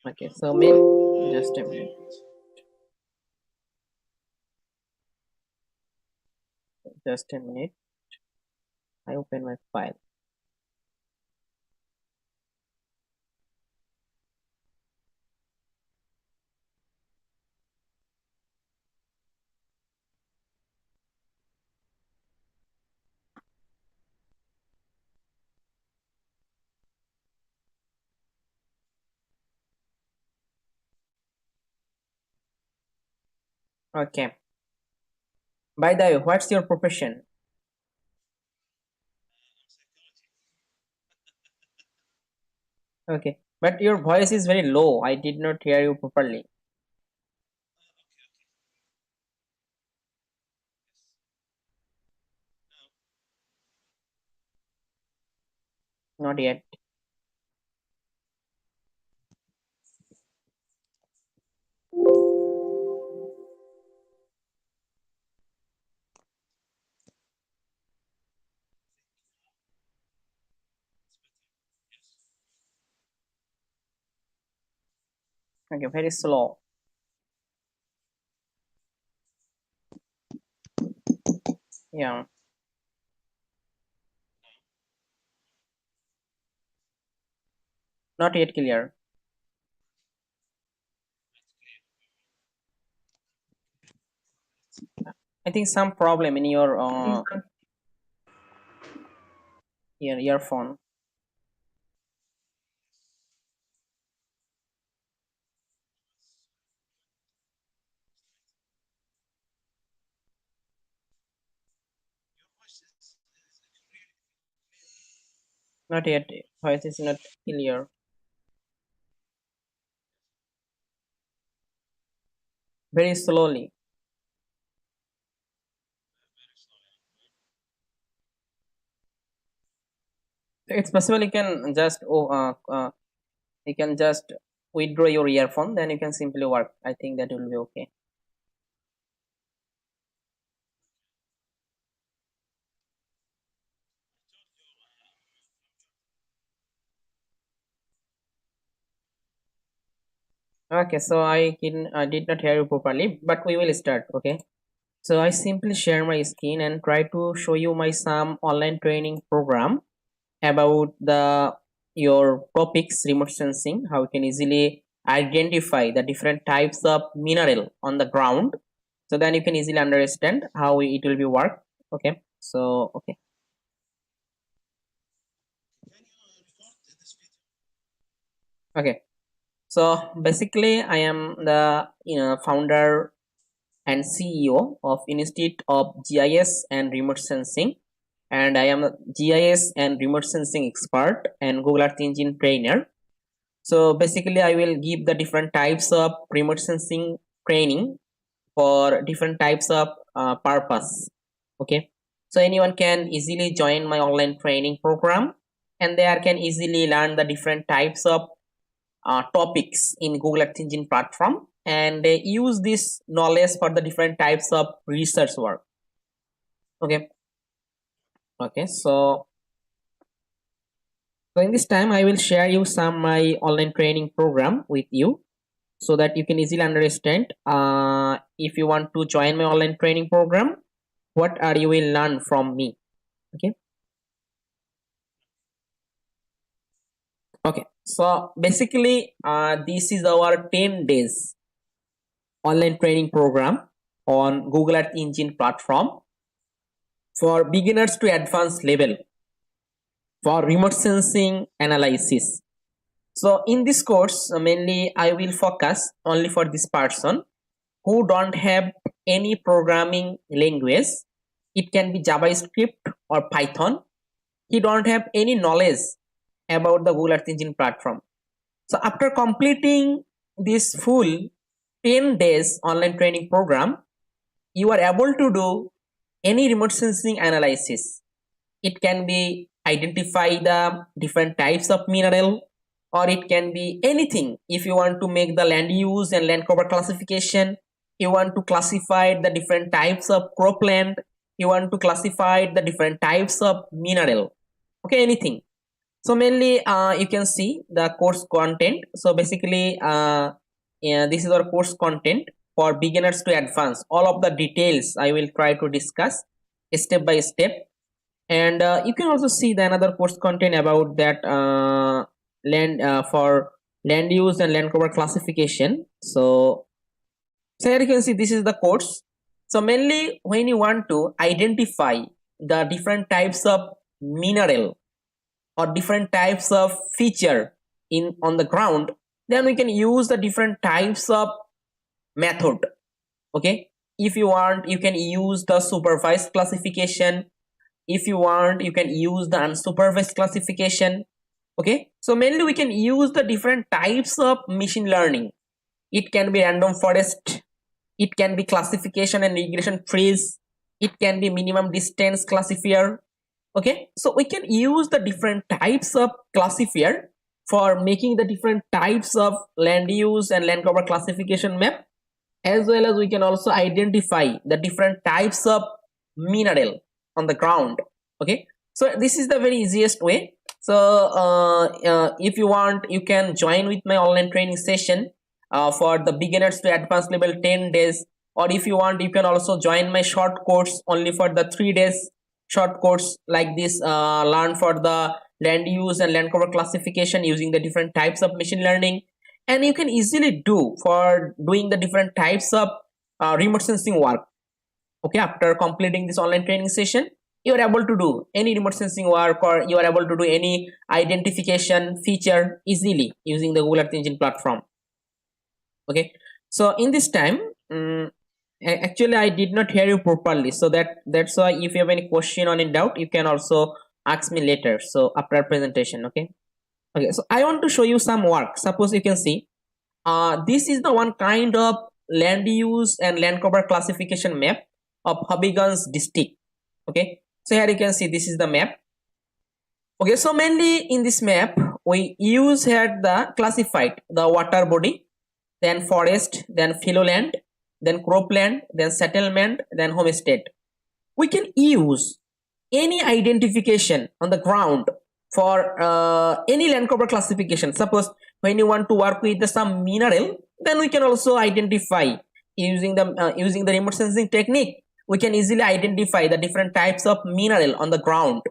Okay, so just a minute. Just a minute. I open my file. Okay. By the way, what's your profession? Okay, but your voice is very low. I did not hear you properly. Not yet. Okay, very slow. Yeah, not yet clear. I think some problem in your earphone. Not yet. Voice is not clear. Very slowly. It's possible you can just withdraw your earphone. Then you can simply work. I think that will be okay. Okay, so I did not hear you properly, but we will start. Okay. So I simply share my screen and try to show you my some online training program about the your topics remote sensing, how you can easily identify the different types of mineral on the ground. So then you can easily understand how it will be work. Okay. So okay. Okay. So basically I am the founder and CEO of Institute of GIS and Remote Sensing, and I am a GIS and remote sensing expert and Google Earth Engine trainer. So basically, I will give the different types of remote sensing training for different types of purpose. Okay, so anyone can easily join my online training program, and there can easily learn the different types of topics in Google Earth Engine platform, and use this knowledge for the different types of research work. Okay. Okay, so in this time, I will share you some my online training program with you so that you can easily understand. If you want to join my online training program, what are you will learn from me? Okay. Okay. So basically, this is our 10 days online training program on Google Earth Engine platform for beginners to advanced level for remote sensing analysis. So in this course, mainly I will focus only for this person who don't have any programming language. It can be JavaScript or Python. He don't have any knowledge about the Google Earth Engine platform. So after completing this full 10 days online training program, you are able to do any remote sensing analysis. It can be identify the different types of mineral, or it can be anything. If you want to make the land use and land cover classification, you want to classify the different types of cropland, you want to classify the different types of mineral. Okay, anything. So mainly you can see the course content. So basically yeah, this is our course content for beginners to advanced. All of the details I will try to discuss step by step. And you can also see the another course content about that land for land use and land cover classification. So here you can see this is the course. So mainly when you want to identify the different types of mineral or different types of feature in on the ground, then we can use the different types of method. Okay, if you want you can use the supervised classification. If you want you can use the unsupervised classification. Okay, so mainly we can use the different types of machine learning. It can be random forest, it can be classification and regression trees, it can be minimum distance classifier. Okay, so we can use the different types of classifier for making the different types of land use and land cover classification map, as well as we can also identify the different types of mineral on the ground. Okay, so this is the very easiest way. So if you want you can join with my online training session for the beginners to advanced level 10 days, or if you want you can also join my short course only for the 3 days short course like this. Learn for the land use and land cover classification using the different types of machine learning, and you can easily do for doing the different types of remote sensing work. Okay, after completing this online training session you are able to do any remote sensing work, or you are able to do any identification feature easily using the Google Earth Engine platform. Okay, so in this time actually I did not hear you properly, so that's why if you have any question or any doubt you can also ask me later, so after our presentation. Okay, so I want to show you some work. Suppose you can see this is the one kind of land use and land cover classification map of Habiganj district. Okay, so here you can see this is the map. Okay, so mainly in this map we use here the classified the water body, then forest, then phylloland, then cropland, then settlement, then homestead. We can use any identification on the ground for any land cover classification. Suppose when you want to work with some mineral, then we can also identify using the remote sensing technique. We can easily identify the different types of mineral on the ground.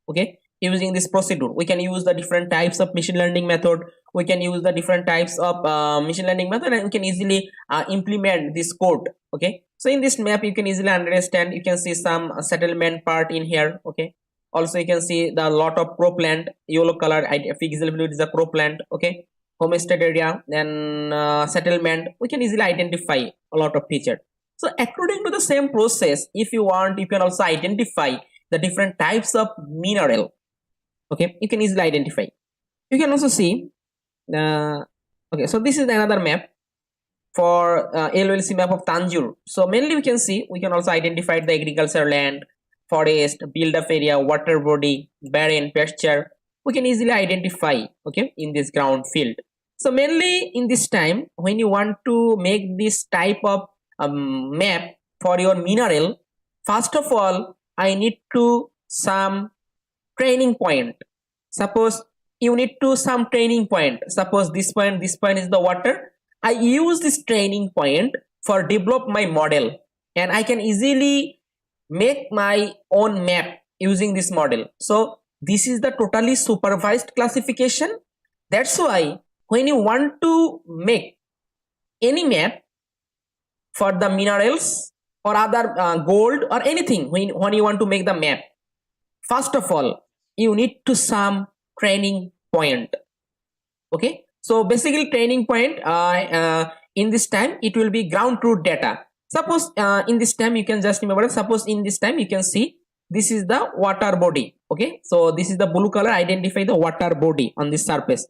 Okay, using this procedure we can use the different types of machine learning method. We can use the different types of machine learning method, and we can easily implement this code. Okay, so in this map you can easily understand, you can see some settlement part in here. Okay, also you can see the lot of cropland, yellow color fixed blue is the cropland. Okay, homestead area, then settlement. We can easily identify a lot of feature. So according to the same process, if you want you can also identify the different types of mineral. Okay, you can easily identify. You can also see okay, so this is another map for LULC map of Tanjore. So mainly we can see we can also identify the agricultural land, forest, build up area, water body, barren, pasture. We can easily identify, okay, in this ground field. So mainly in this time when you want to make this type of map for your mineral, first of all I need to some training point. Suppose you need to some training point. Suppose this point is the water. I use this training point for develop my model, and I can easily make my own map using this model. So this is the totally supervised classification. That's why when you want to make any map for the minerals or other gold or anything, when you want to make the map, first of all you need to some training point. Okay, so basically training point in this time it will be ground truth data. Suppose in this time you can just remember, suppose in this time you can see this is the water body. Okay, so this is the blue color, identify the water body on this surface.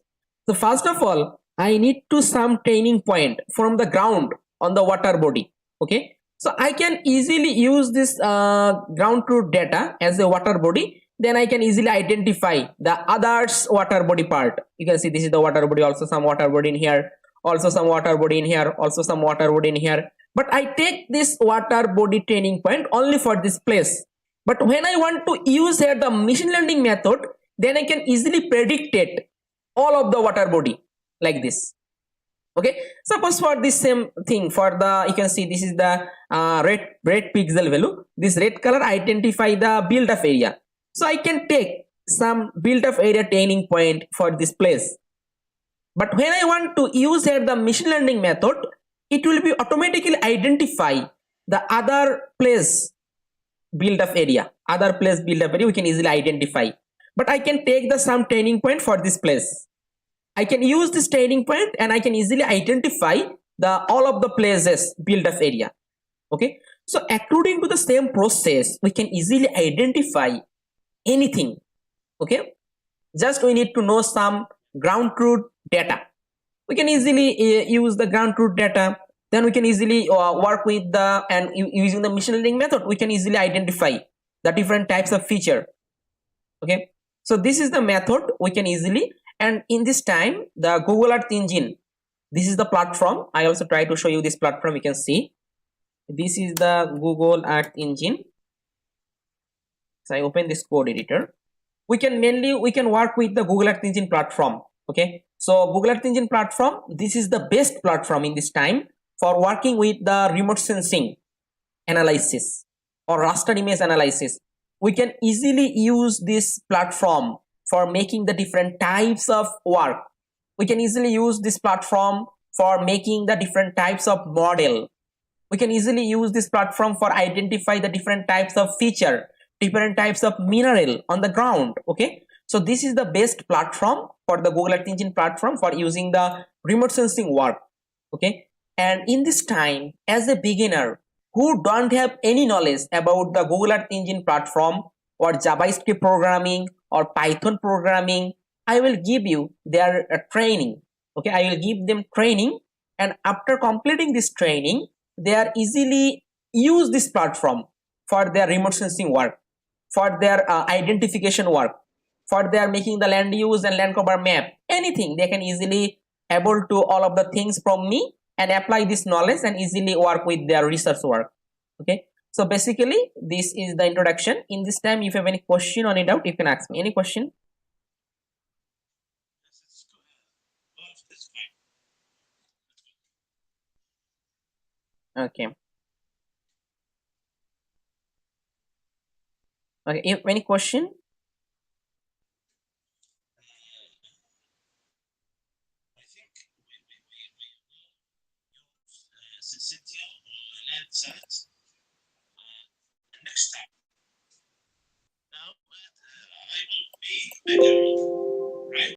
So first of all I need to some training point from the ground on the water body. Okay, so I can easily use this ground truth data as a water body. Then I can easily identify the others water body part. You can see this is the water body, also some water body in here, also some water body in here, also some water body in here. But I take this water body training point only for this place. But when I want to use here the machine learning method, then I can easily predict it all of the water body like this. Okay, suppose for this same thing, for the, you can see this is the red pixel value. This red color identify the build up area, so I can take some build up area training point for this place. But when I want to use here the machine learning method, it will be automatically identify the other place build up area, we can easily identify. But I can take the some training point for this place. I can use this training point and I can easily identify the all of the places build up area. Okay, so according to the same process, we can easily identify anything. Okay, just we need to know some ground truth data. We can easily use the ground truth data. Then we can easily work with the, and using the machine learning method, we can easily identify the different types of feature. Okay, so this is the method we can easily. And in this time, the Google Earth Engine, this is the platform. I also try to show you this platform. You can see this is the Google Earth Engine. So I open this code editor. We can work with the Google Earth Engine platform. Okay, so Google Earth Engine platform, this is the best platform in this time for working with the remote sensing analysis or raster image analysis. We can easily use this platform for making the different types of work. We can easily use this platform for making the different types of model. We can easily use this platform for identify the different types of feature, different types of mineral on the ground. Okay, so this is the best platform for the Google Earth Engine platform for using the remote sensing work. Okay, and in this time, as a beginner who don't have any knowledge about the Google Earth Engine platform or JavaScript programming or Python programming, I will give you their training. Okay, I will give them training, and after completing this training, they are easily use this platform for their remote sensing work, for their identification work, for their making the land use and land cover map, anything. They can easily able to all of the things from me and apply this knowledge and easily work with their research work. Okay, so basically this is the introduction. In this time, if you have any question or any doubt, you can ask me any question. Okay, okay, if any question. I think we use Cynthia on land sites.